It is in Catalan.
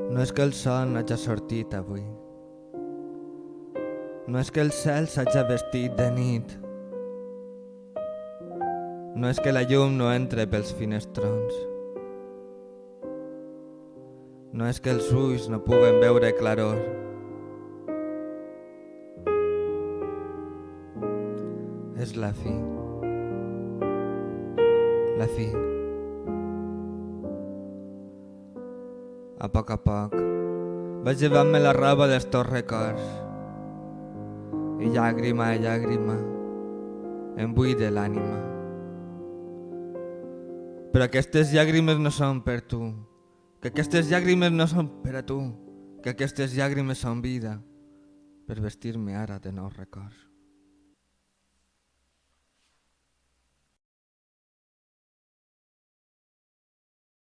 No és que el son hagi sortit avui. No és que el cel s'hagi vestit de nit. No és que la llum no entre pels finestrons. No és que els ulls no puguen veure claror. És la fi. La fi. A poc vaig llevant-me la roba dels teus records i llàgrima a llàgrima em buide l'ànima. Però aquestes llàgrimes no són per tu, que aquestes llàgrimes no són per a tu, que aquestes llàgrimes són vida per vestir-me ara de nous records.